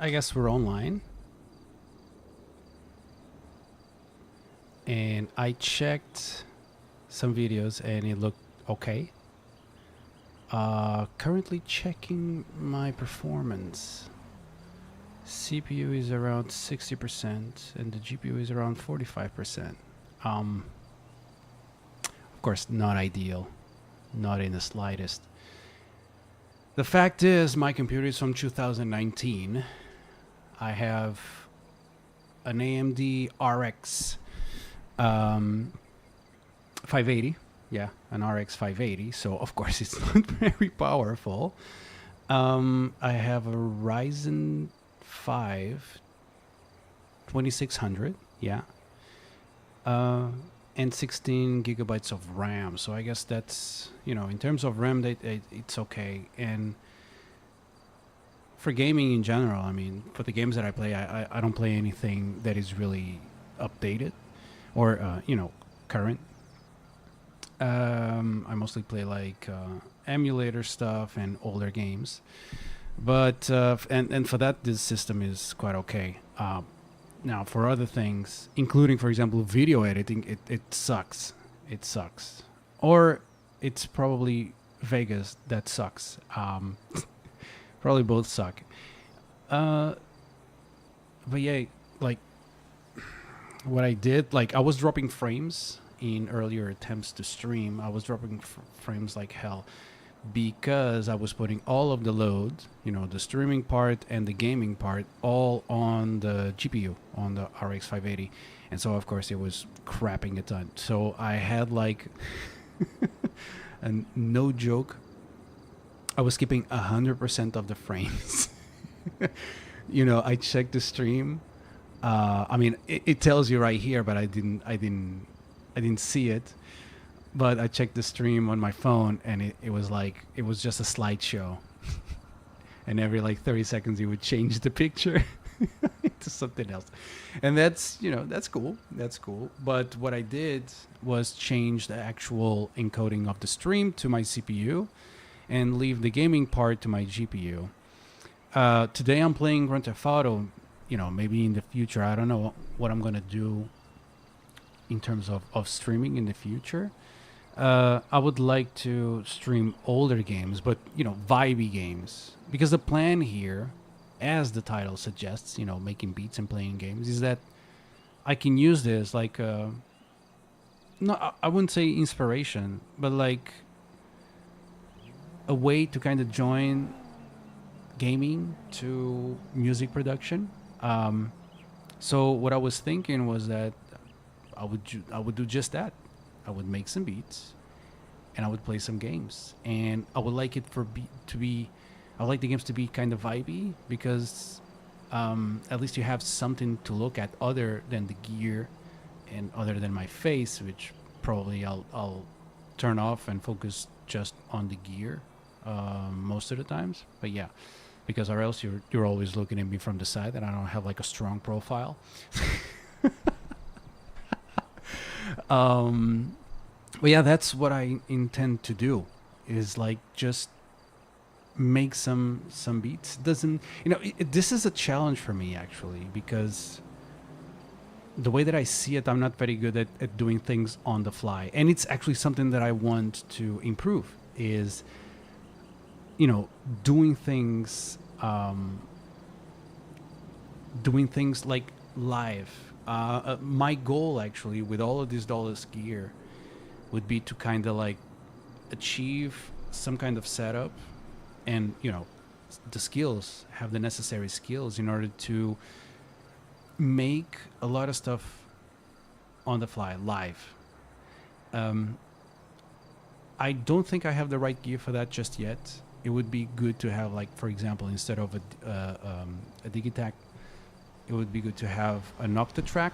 I guess we're online. And I checked some videos and it looked okay. Currently checking my performance. CPU is around 60% and the GPU is around 45%. Of course, not ideal, not in the slightest. The fact is, my computer is from 2019. I have an AMD RX 580. Yeah, an RX 580. So, of course, it's not very powerful. I have a Ryzen 5 2600. Yeah. And 16 gigabytes of RAM. So I guess that's, in terms of RAM, it's okay. And for gaming in general, I mean, for the games that I play, I don't play anything that is really updated or, current. I mostly play like emulator stuff and older games. But, and for that, this system is quite okay. Now, for other things, including, for example, video editing, it sucks. It sucks. Or it's probably Vegas that sucks. Probably both suck. But yeah, like what I did, like I was dropping frames in earlier attempts to stream. I was dropping frames like hell because I was putting all of the load, the streaming part and the gaming part, all on the GPU, on the RX 580. And so, of course, it was crapping a ton. So I had like, and no joke, I was skipping 100% of the frames. I checked the stream. I mean, it tells you right here, but I didn't see it. But I checked the stream on my phone, and it was like it was just a slideshow, and every like 30 seconds, it would change the picture to something else, and that's cool. That's cool. But what I did was change the actual encoding of the stream to my CPU, and leave the gaming part to my GPU. Today I'm playing Grand Theft Auto. Maybe in the future, I don't know what I'm gonna do in terms of streaming in the future. I would like to stream older games, but vibey games, because the plan here, as the title suggests, making beats and playing games, is that I can use this like no, I wouldn't say inspiration, but like a way to kind of join gaming to music production. So what I was thinking was that I would do just that. I would make some beats, and I would play some games, and I would like it to be. I would like the games to be kind of vibey because at least you have something to look at other than the gear and other than my face, which probably I'll turn off and focus just on the gear most of the times. But yeah, because or else you're always looking at me from the side, and I don't have like a strong profile. But yeah, that's what I intend to do, is like just make some beats. Doesn't this is a challenge for me actually, because the way that I see it, I'm not very good at doing things on the fly, and it's actually something that I want to improve. Is doing things like live. My goal actually with all of this Dawless gear would be to kind of like achieve some kind of setup, and the skills, have the necessary skills in order to make a lot of stuff on the fly live. I don't think I have the right gear for that just yet. It would be good to have, like, for example, instead of a Digitac, it would be good to have an Octatrack.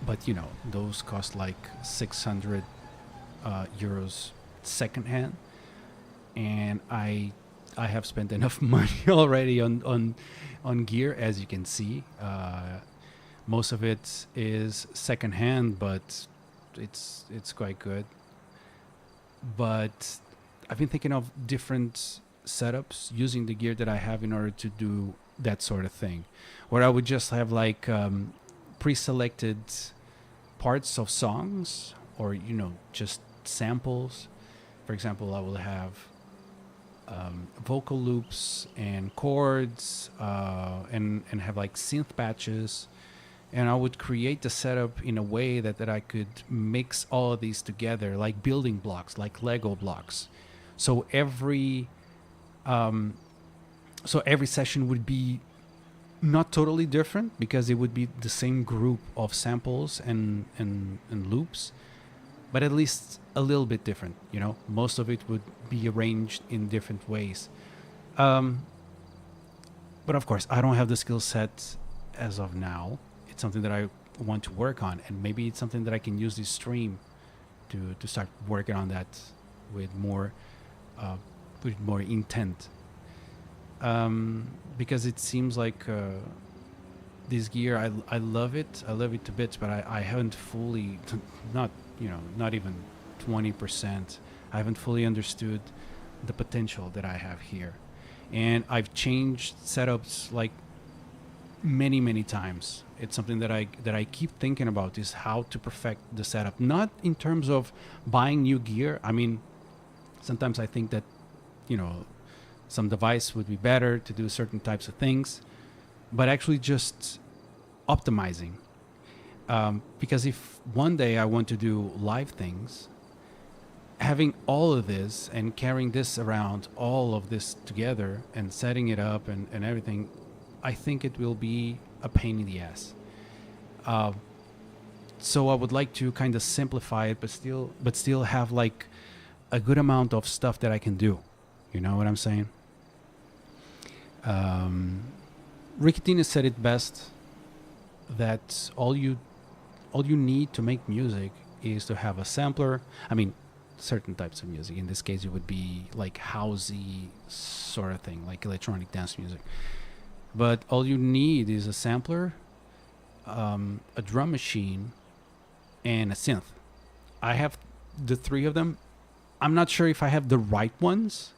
But those cost like 600 euros secondhand, and I have spent enough money already on gear, as you can see. Most of it is secondhand, but it's quite good. But I've been thinking of different setups using the gear that I have in order to do that sort of thing, where I would just have like pre-selected parts of songs, or just samples. For example, I will have vocal loops and chords, and have like synth patches, and I would create the setup in a way that I could mix all of these together like building blocks, like Lego blocks. So every session would be not totally different, because it would be the same group of samples and loops, but at least a little bit different. Most of it would be arranged in different ways. But of course, I don't have the skill set as of now. It's something that I want to work on, and maybe it's something that I can use this stream to start working on that with more intent. Because it seems like this gear, I love it. I love it to bits, but I haven't fully, not even 20%. I haven't fully understood the potential that I have here, and I've changed setups like many times. It's something that I keep thinking about, is how to perfect the setup. Not in terms of buying new gear. I mean, sometimes I think that some device would be better to do certain types of things, but actually just optimizing. Because if one day I want to do live things, having all of this and carrying this around, all of this together and setting it up and everything, I think it will be a pain in the ass. So I would like to kind of simplify it, but still have like a good amount of stuff that I can do. You know what I'm saying? Ricky Tina said it best, that all you need to make music is to have a sampler. I mean, certain types of music. In this case, it would be like housey sort of thing, like electronic dance music. But all you need is a sampler, a drum machine, and a synth. I have the three of them. I'm not sure if I have the right ones,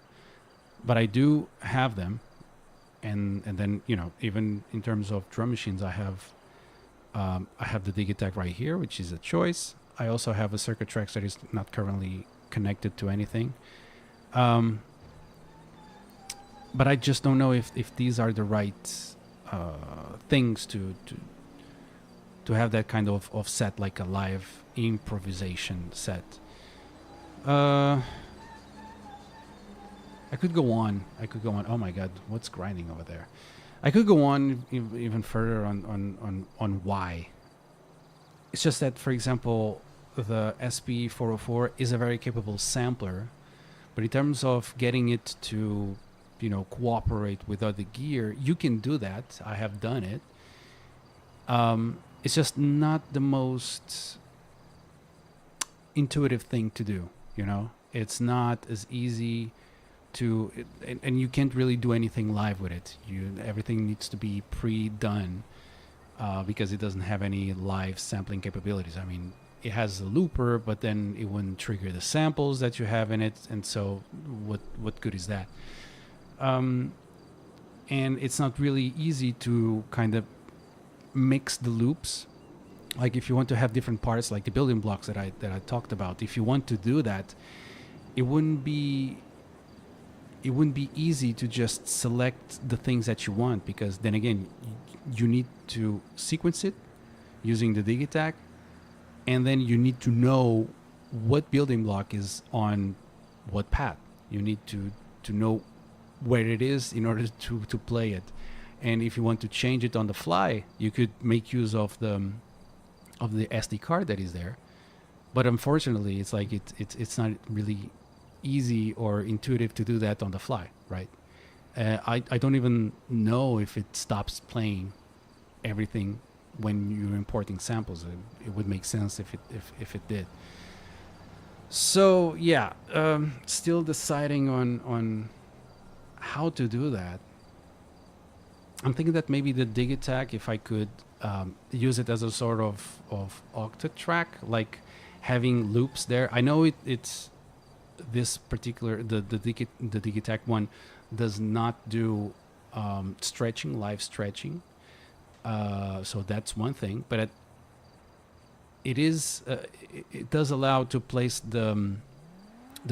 but I do have them. And then even in terms of drum machines, I have the Digitech right here, which is a choice. I also have a Circuit Tracks that is not currently connected to anything. But I just don't know if these are the right things to have that kind of set, like a live improvisation set. I could go on. Oh my God, what's grinding over there? I could go on even further on why. It's just that, for example, the SP404 is a very capable sampler, but in terms of getting it to, cooperate with other gear, you can do that. I have done it. It's just not the most intuitive thing to do. It's not as easy and you can't really do anything live with it. Everything needs to be pre-done, because it doesn't have any live sampling capabilities. I mean, it has a looper, but then it wouldn't trigger the samples that you have in it, and so what good is that? And it's not really easy to kind of mix the loops. Like if you want to have different parts, like the building blocks that I talked about, if you want to do that, it wouldn't be easy to just select the things that you want, because then again, you need to sequence it using the Digitech, and then you need to know what building block is on what path. You need to know where it is in order to play it. And if you want to change it on the fly, you could make use of the SD card that is there. But unfortunately, it's like it's not really easy or intuitive to do that on the fly, right? I don't even know if it stops playing everything when you're importing samples. It would make sense if it did. So yeah, still deciding on how to do that. I'm thinking that maybe the Digitech, if I could use it as a sort of octet track, like having loops there. I know it's this particular the Digitech one does not do stretching, live stretching. So that's one thing, but it is it does allow to place the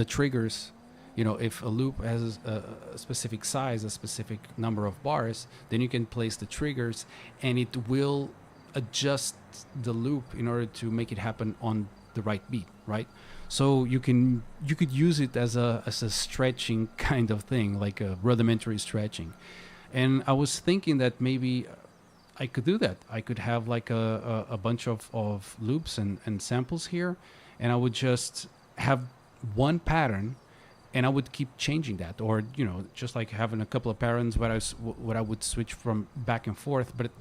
triggers. You know, if a loop has a specific size, a specific number of bars, then you can place the triggers, and it will adjust the loop in order to make it happen on the right beat, right? So you could use it as a stretching kind of thing, like a rudimentary stretching. And I was thinking that maybe I could do that. I could have like a bunch of loops and samples here, and I would just have one pattern, and I would keep changing that, or you know, just like having a couple of patterns where what I would switch from back and forth. But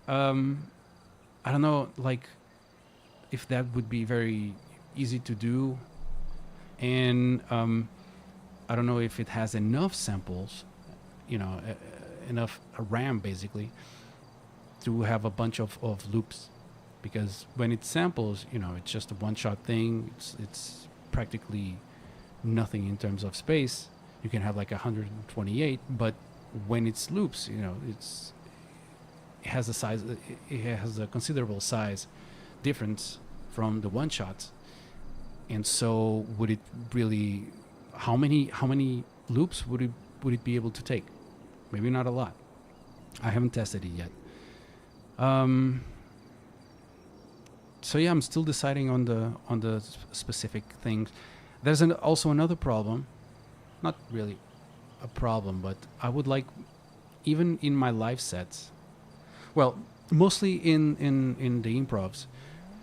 I don't know, like if that would be very easy to do, and I don't know if it has enough samples, you know, enough RAM basically to have a bunch of loops, because when it samples, you know, it's just a one-shot thing. It's practically nothing in terms of space. You can have like 128, but when it's loops, you know, it has a size. It has a considerable size difference from the one shots. And so, would it really? How many loops would it be able to take? Maybe not a lot. I haven't tested it yet. So yeah, I'm still deciding on the specific things. There's also another problem, not really a problem, but I would like, even in my live sets, well, mostly in the improvs,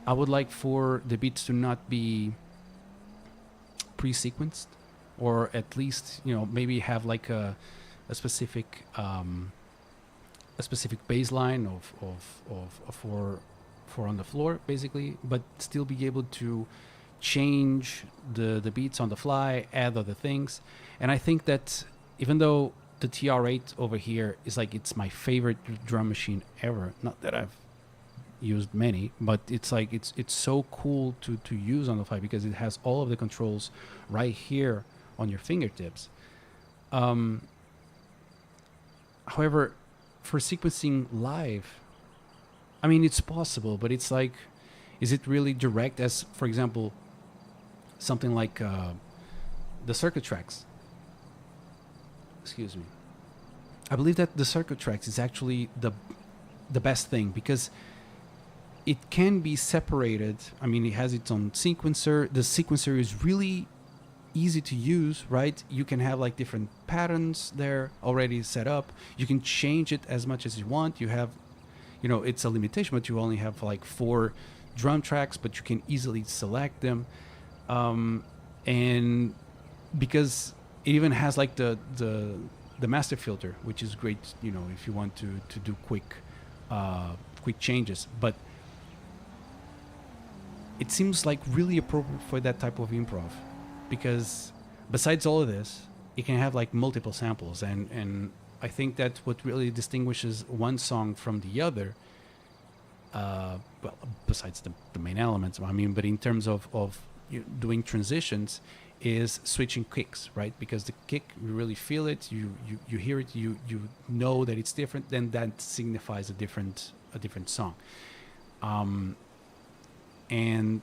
I would like for the beats to not be pre-sequenced, or at least, you know, maybe have like a specific bass line of for on the floor basically, but still be able to change the beats on the fly, add other things. And I think that even though the TR8 over here is like, it's my favorite drum machine ever, not that I've used many, but it's like it's so cool to use on the fly, because it has all of the controls right here on your fingertips. However, for sequencing live, I mean, it's possible, but it's like, is it really direct? As for example, something like the circuit tracks. Excuse me. I believe that the circuit tracks is actually the best thing, because it can be separated. I mean, it has its own sequencer. The sequencer is really easy to use, right? You can have like different patterns there already set up. You can change it as much as you want. You have, you know, it's a limitation, but you only have like 4 drum tracks, but you can easily select them. And because it even has like the master filter, which is great, you know, if you want to do quick changes. But it seems like really appropriate for that type of improv, because besides all of this, it can have like multiple samples, and I think that's what really distinguishes one song from the other. Well, besides the main elements, I mean, but in terms of doing transitions, is switching kicks, right? Because the kick, you really feel it, you hear it, you know that it's different, then that signifies a different song. And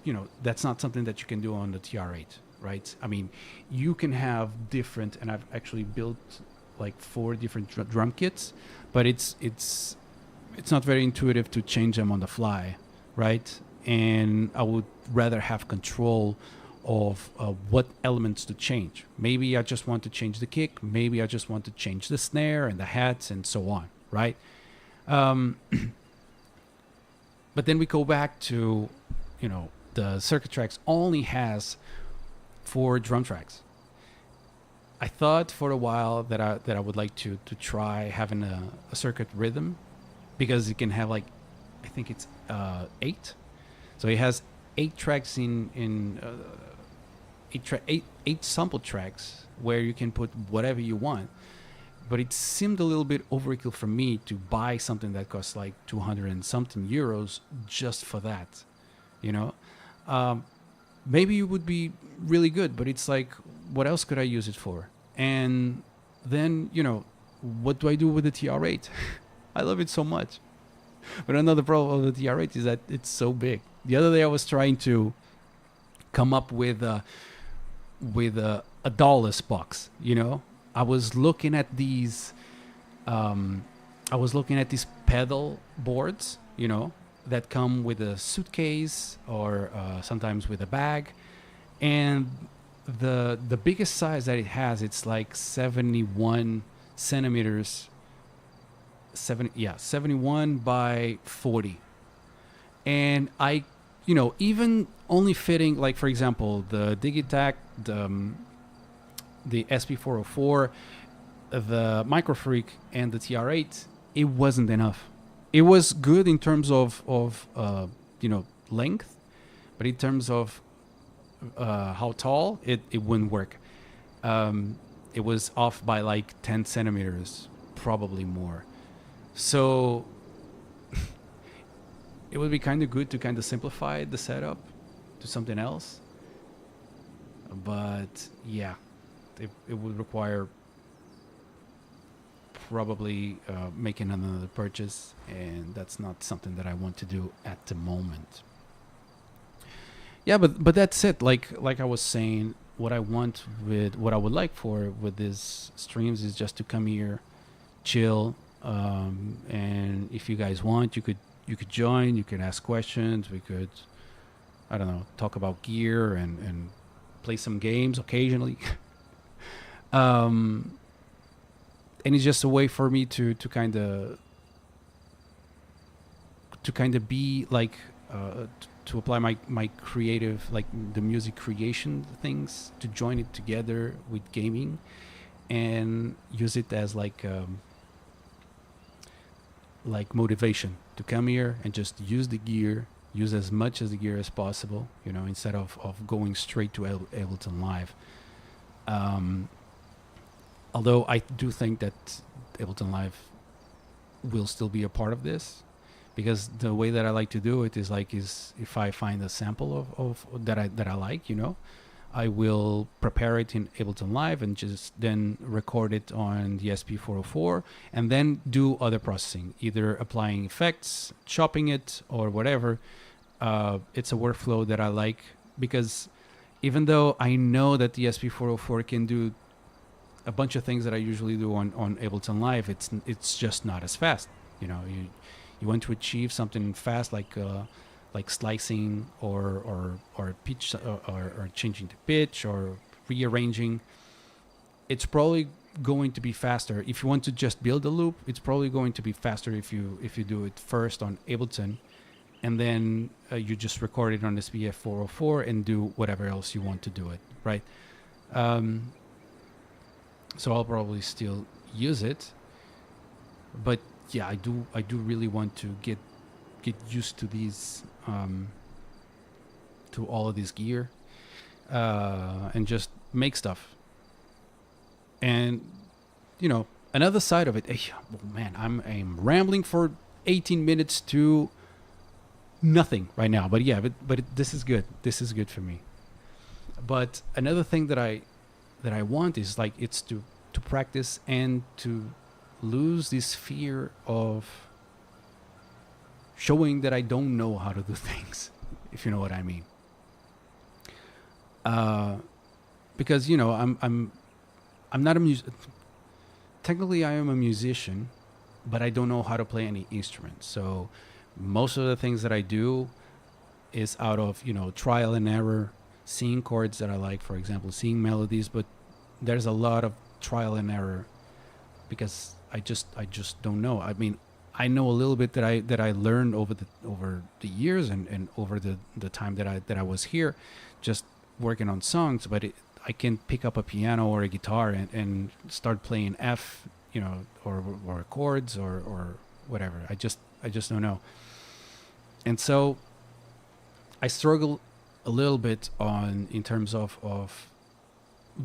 you know, that's not something that you can do on the TR8, right? I mean, you can have different, and I've actually built like 4 different drum kits, but it's not very intuitive to change them on the fly, right? And I would rather have control of what elements to change. Maybe I just want to change the kick, maybe I just want to change the snare and the hats and so on, right? But then we go back to, you know, the circuit tracks only has 4 drum tracks. I thought for a while that I would like to try having a circuit rhythm, because it can have like, I think it's 8. So it has 8 tracks in 8 sample tracks where you can put whatever you want. But it seemed a little bit overkill for me to buy something that costs like 200 and something euros just for that, you know. Maybe it would be really good, but it's like, what else could I use it for? And then, you know, what do I do with the TR8? I love it so much. But another problem with the TR8 is that it's so big. The other day I was trying to come up with a Dawless box. You know, I was looking at these. I was looking at these pedal boards. You know, that come with a suitcase or sometimes with a bag, and the biggest size that it has, it's like 71 centimeters. 71 by 40. And I, even only fitting, like, for example, the Digitac, the SP404, the Microfreak, and the TR8, it wasn't enough. It was good in terms of length, but in terms of how tall, it wouldn't work. It was off by like 10 centimeters, probably more. So it would be kind of good to kind of simplify the setup to something else. But yeah, it would require probably making another purchase, and that's not something that I want to do at the moment. Yeah, but that's it. Like I was saying, what I would like for with these streams is just to come here, chill, and if you guys want, you could join. You could ask questions. We could, I don't know, talk about gear and play some games occasionally. And it's just a way for me to kind of be like to apply my creative, like the music creation things, to join it together with gaming and use it as like motivation to come here and just use the gear, use as much as the gear as possible, instead of going straight to Ableton Live. Although I do think that Ableton Live will still be a part of this, because the way that I like to do it is if I find a sample of that I like, I will prepare it in Ableton Live and just then record it on the SP404 and then do other processing, either applying effects, chopping it, or whatever. It's a workflow that I like, because even though I know that the SP404 can do a bunch of things that I usually do on Ableton Live, it's just not as fast. You want to achieve something fast, like slicing or pitch or changing the pitch or rearranging. It's probably going to be faster if you want to just build a loop. It's probably going to be faster if you do it first on Ableton, and then you just record it on the SPF404 and do whatever else you want to do it, right? So I'll probably still use it, but yeah, I do really want to get used to these, to all of this gear, and just make stuff. And another side of it, man, I'm rambling for 18 minutes to nothing right now, but yeah, this is good. This is good for me. But another thing that I want is it's to practice and to lose this fear of showing that I don't know how to do things, if you know what I mean. Because I'm not a technically I am a musician, but I don't know how to play any instrument. So most of the things that I do is out of trial and error, seeing chords that I like, for example, seeing melodies, but there's a lot of trial and error because I just don't know. I mean, I know a little bit that I learned over the years and over the time that I was here, just working on songs. But I can pick up a piano or a guitar and start playing F, or chords or whatever. I just don't know. And so I struggle a little bit in terms of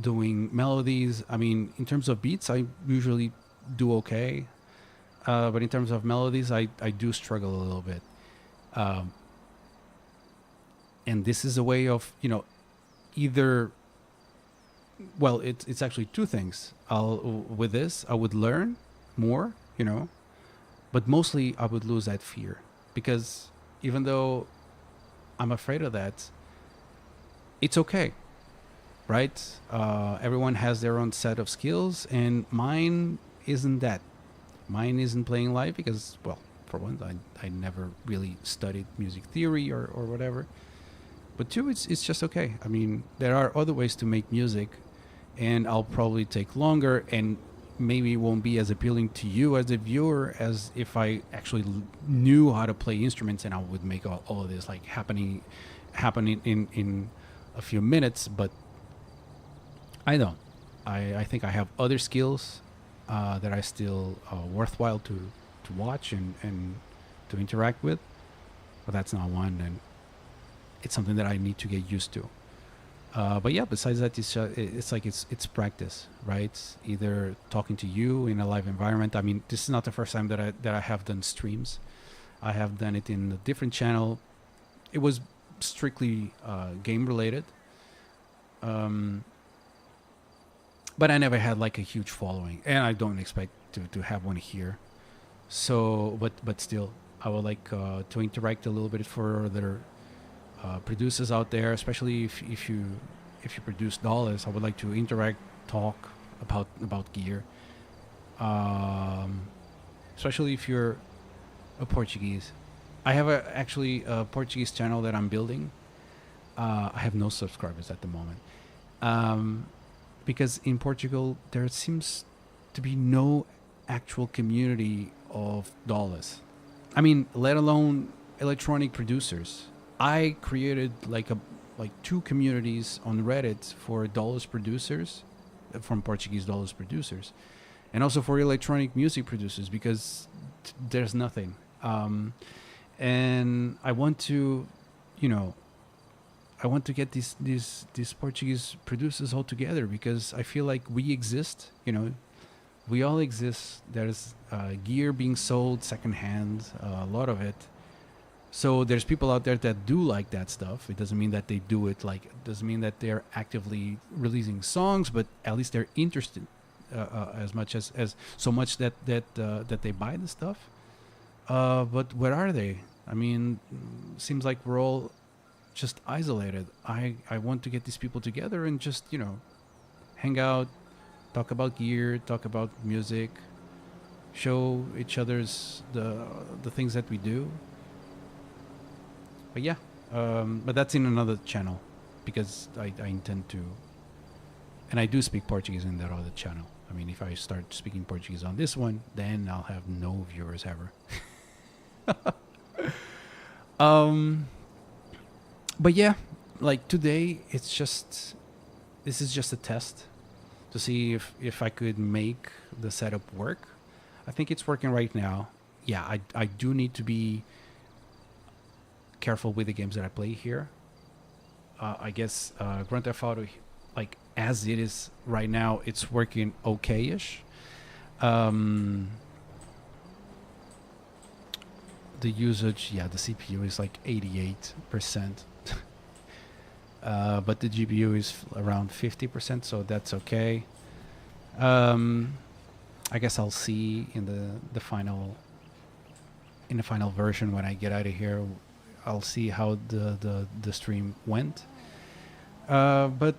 doing melodies. I mean, in terms of beats, I usually do okay. But in terms of melodies, I do struggle a little bit. And this is a way of, either, well, it's actually two things. With this, I would learn more, you know. But mostly, I would lose that fear because even though I'm afraid of that, it's okay, right? Everyone has their own set of skills, and mine isn't that. Mine isn't playing live because, well, for one, I never really studied music theory or whatever. But two, it's just okay. I mean, there are other ways to make music, and I'll probably take longer, and maybe it won't be as appealing to you as a viewer as if I actually knew how to play instruments and I would make all of this like happening in a few minutes. But I don't. I think I have other skills that are still worthwhile to watch and to interact with. But that's not one, and it's something that I need to get used to. But yeah, besides that, it's like it's practice, right? Either talking to you in a live environment. I mean, this is not the first time that I have done streams. I have done it in a different channel. It was strictly game related, but I never had like a huge following, and I don't expect to have one here. So, but still, I would like to interact a little bit for other producers out there, especially if you produce Dawless. I would like to interact, talk about gear, especially if you're a Portuguese. I have actually a Portuguese channel that I'm building. I have no subscribers at the moment, because in Portugal there seems to be no actual community of Dawless. I mean, let alone electronic producers. I created like two communities on Reddit for Dawless producers, from Portuguese Dawless producers, and also for electronic music producers because there's nothing. And I want to, I want to get these Portuguese producers all together because I feel like we exist. We all exist. There's gear being sold secondhand, a lot of it. So there's people out there that do like that stuff. It doesn't mean that they do it like. It doesn't mean that they're actively releasing songs, but at least they're interested as much as so much that they buy the stuff. But where are they? I mean, seems like we're all just isolated. I want to get these people together and just hang out, talk about gear, talk about music, show each other's the things that we do. But yeah, but that's in another channel because I intend to, and I do speak Portuguese in that other channel. I mean, if I start speaking Portuguese on this one, then I'll have no viewers ever. But yeah, like today, this is just a test to see if I could make the setup work. I think it's working right now. Yeah, I do need to be careful with the games that I play here. I guess Grand Theft Auto, like as it is right now, it's working okay-ish. The usage, yeah, the CPU is like 88%, but the GPU is around 50%, so that's okay. I guess I'll see in the final version when I get out of here. I'll see how the stream went. But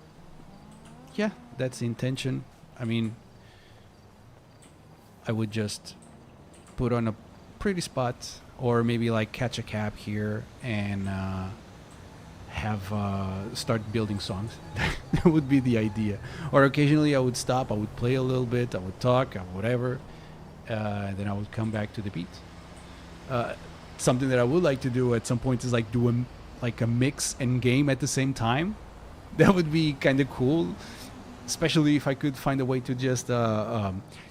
yeah, that's the intention. I mean, I would just put on a pretty spot or maybe like catch a cab here and start building songs. That would be the idea. Or occasionally I would stop, I would play a little bit, I would talk, whatever, and then I would come back to the beat. Something that I would like to do at some point is like do a mix and game at the same time. That would be kind of cool, especially if I could find a way to just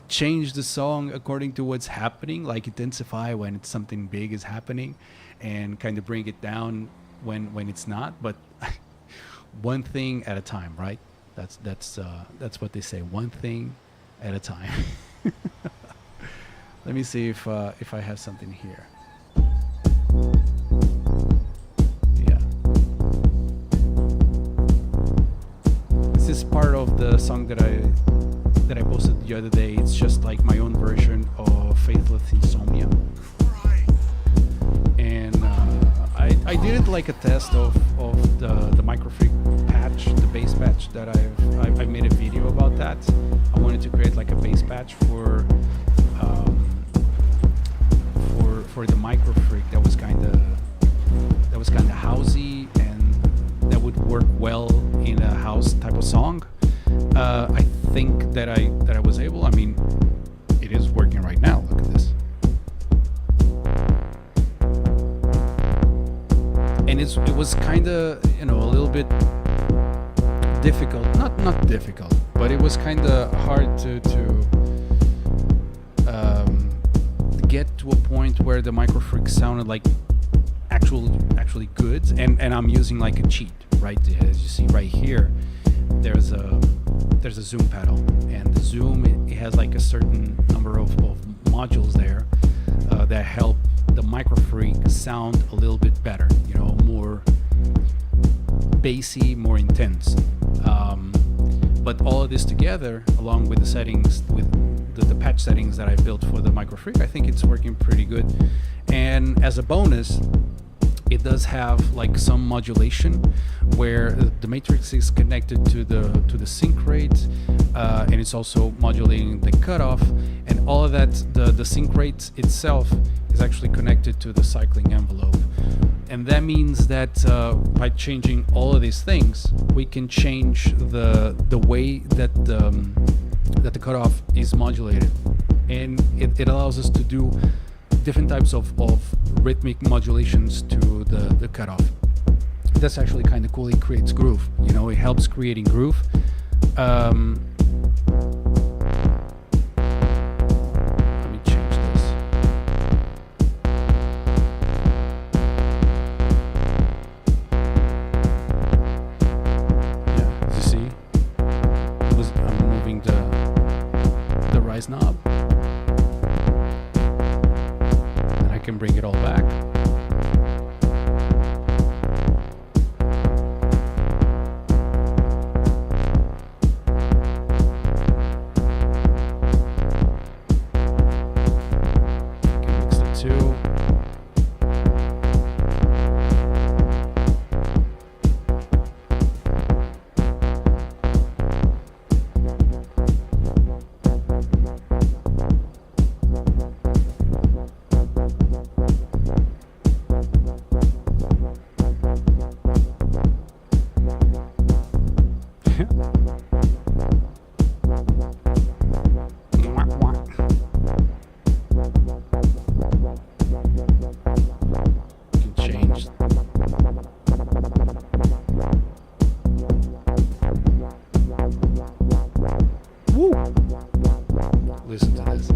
change the song according to what's happening, like intensify when it's something big is happening and kind of bring it down when it's not. But one thing at a time, right? That's what they say, one thing at a time. Let me see if I have something here. This is part of the song that I posted the other day. It's just like my own version of Faithless Insomnia. And I did it like a test of the microfreak patch, the bass patch that I made a video about that. I wanted to create like a bass patch for the microfreak that was kind of housey and that would work well in a house type of song. I think that I was able. I mean, it is working right now. Look at this. And it was kind of, a little bit difficult. Not difficult, but it was kind of hard to get to a point where the microfreak sounded like actually good. And I'm using like a cheat, right? As you see right here, there's a zoom pedal, and the zoom it has like a certain number of modules there that help the microfreak sound a little bit better, more bassy, more intense. But all of this together, along with the settings, with the patch settings that I built for the microfreak, I think it's working pretty good. And as a bonus, it does have like some modulation where the matrix is connected to the sync rate, and it's also modulating the cutoff, and all of that. The sync rate itself is actually connected to the cycling envelope, and that means that by changing all of these things, we can change the way that the cutoff is modulated, and it allows us to do different types of rhythmic modulations to the cutoff. That's actually kind of cool. It creates groove. It helps creating groove. Let me change this. Yeah, as you see, I'm moving the rise knob. I can bring it all back. Can mix the two. Listen to this.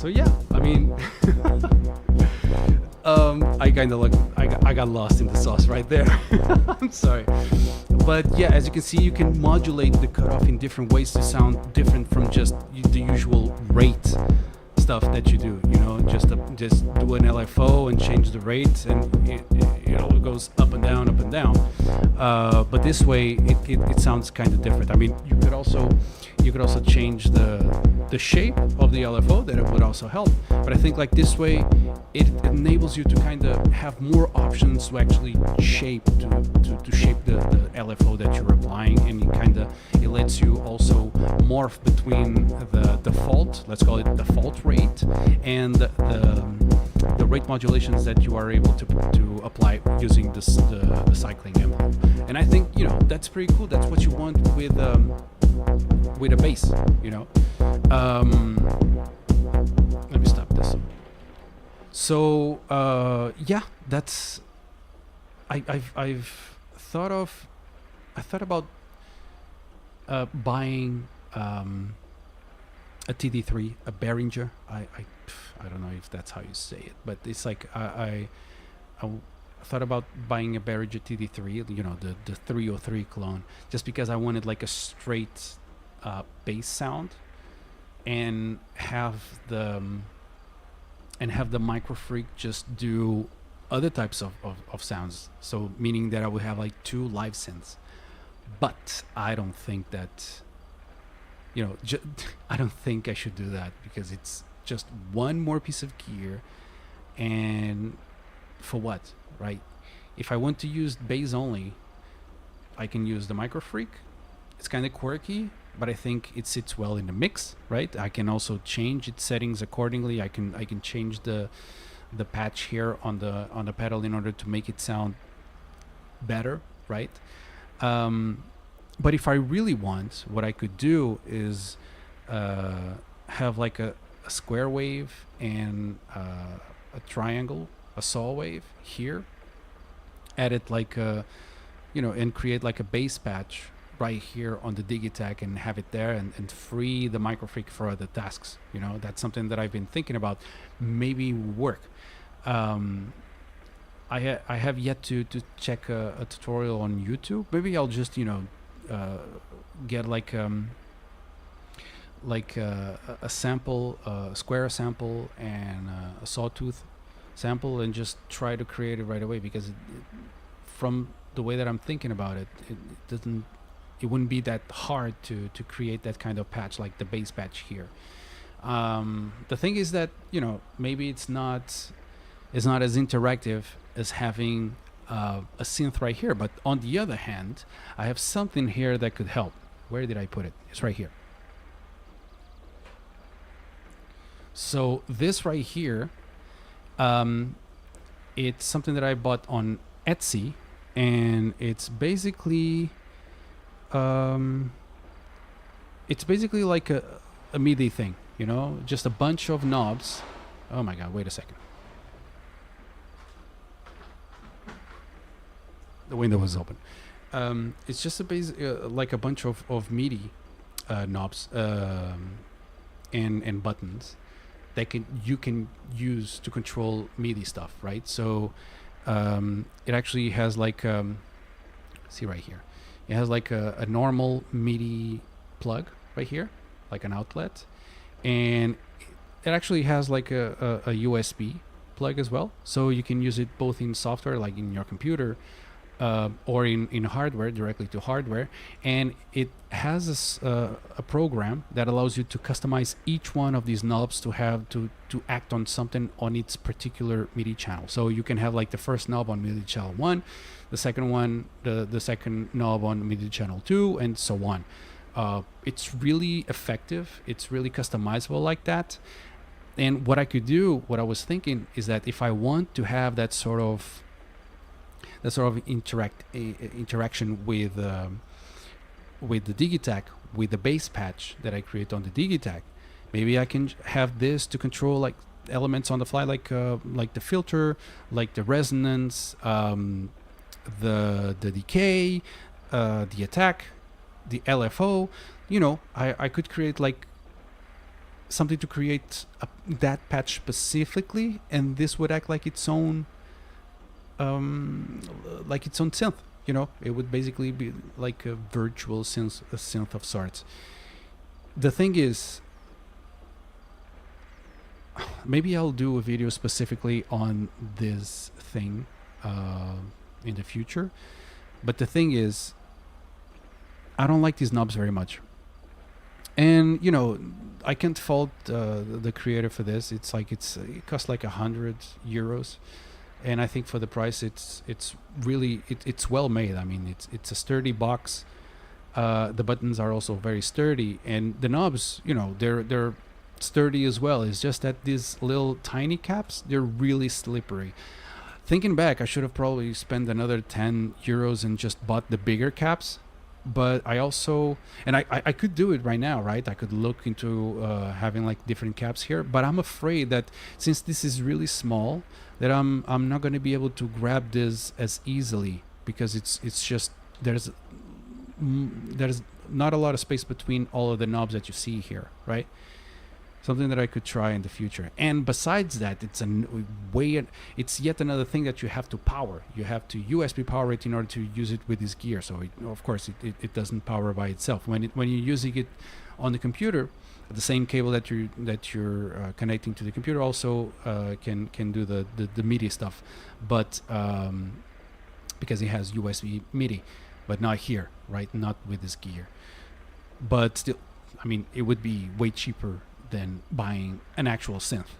So yeah, I mean, I kind of I got lost in the sauce right there. I'm sorry, but yeah, as you can see, you can modulate the cutoff in different ways to sound different from just the usual rate stuff that you do. Just do an LFO and change the rate, and it goes up and down, up and down. But this way, it sounds kind of different. I mean, you could also change the shape of the LFO. That it would also help. But I think like this way, it enables you to kind of have more options to actually shape to shape the LFO that you're applying, and it lets you also morph between the default, let's call it default rate, and the rate modulations that you are able to apply using the cycling envelope. And I think that's pretty cool. That's what you want with a bass. Let me stop this. So yeah, that's I've thought about buying a TD3, a Behringer. I don't know if that's how you say it, but it's like I thought about buying a Behringer TD3, the 303 clone, just because I wanted like a straight bass sound, and have the microfreak just do other types of sounds. So meaning that I would have like two live synths. But I don't think that, I don't think I should do that because it's just one more piece of gear, and for what, right? If I want to use bass only, I can use the Micro Freak. It's kind of quirky, but I think it sits well in the mix, right? I can also change its settings accordingly. I can change the patch here on the pedal in order to make it sound better, right? But if I really want, what I could do is have like a square wave and a triangle, a saw wave here, add it like a, and create like a bass patch right here on the Digitech and have it there, and free the Micro Freak for other tasks. That's something that I've been thinking about. Maybe work. I have yet to check a tutorial on YouTube. Maybe I'll just get like a sample, square sample, and a sawtooth sample, and just try to create it right away, because from the way that I'm thinking about it, it wouldn't be that hard to create that kind of patch, like the bass patch here. The thing is that maybe it's not as interactive as having a synth right here, but on the other hand, I have something here that could help. Where did I put it? It's right here. So this right here, it's something that I bought on Etsy, and it's basically like a MIDI thing, just a bunch of knobs. Oh my god, wait a second. The window was open. It's just like a bunch of MIDI knobs and buttons that you can use to control MIDI stuff, right? So it actually has like see right here, it has like a normal MIDI plug right here, like an outlet, and it actually has like a USB plug as well, so you can use it both in software, like in your computer, or in hardware, directly to hardware. And it has a program that allows you to customize each one of these knobs to have to act on something on its particular MIDI channel. So you can have like the first knob on MIDI channel 1, the second one, the second knob on MIDI channel 2, and so on. It's really effective. It's really customizable like that. And what I could do, what I was thinking, is that if I want to have that sort of interaction with the Digitech, with the bass patch that I create on the Digitech, maybe I can have this to control like elements on the fly, like the filter, like the resonance, the decay, the attack, the LFO. I could create like something to create that patch specifically, and this would act like its own synth. It would basically be like a virtual synth of sorts. The thing is, maybe I'll do a video specifically on this thing in the future, but the thing is, I don't like these knobs very much. And I can't fault the creator for this. It costs like €100, and I think for the price, it's really it's well made. I mean, it's a sturdy box. The buttons are also very sturdy, and the knobs, they're sturdy as well. It's just that these little tiny caps, they're really slippery. Thinking back, I should have probably spent another €10 and just bought the bigger caps. But I also, and I could do it right now, right? I could look into having like different caps here, but I'm afraid that since this is really small, that I'm not going to be able to grab this as easily, because it's just there's not a lot of space between all of the knobs that you see here, right? Something that I could try in the future. And besides that, it's yet another thing that you have to power. You have to USB power it in order to use it with this gear. So of course it doesn't power by itself. When you're using it on the computer, The same cable that you're connecting to the computer also can do the MIDI stuff, but because it has USB MIDI, but not here, right? Not with this gear. But still, I mean, it would be way cheaper than buying an actual synth.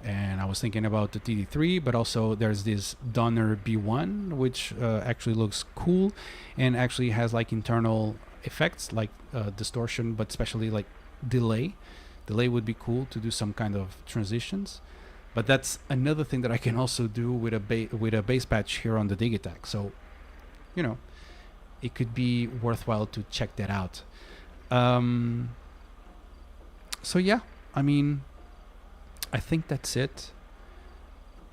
And I was thinking about the TD3, but also there's this Donner B1, which actually looks cool and actually has like internal effects like distortion, but especially like delay. Delay would be cool to do some kind of transitions. But that's another thing that I can also do with a bass patch here on the Digitech. So, you know, it could be worthwhile to check that out. So yeah, I mean, I think that's it.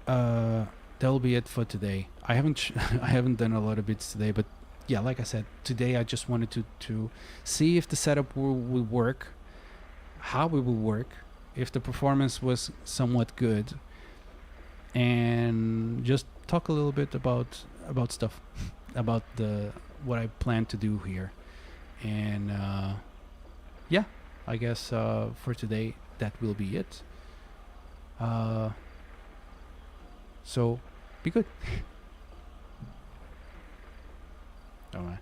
That'll be it for today. I haven't I haven't done a lot of bits today, but yeah, like I said, today I just wanted to see if the setup will work, how it will work, if the performance was somewhat good, and just talk a little bit about stuff, about the what I plan to do here, and yeah, I guess for today that will be it. So be good. All right.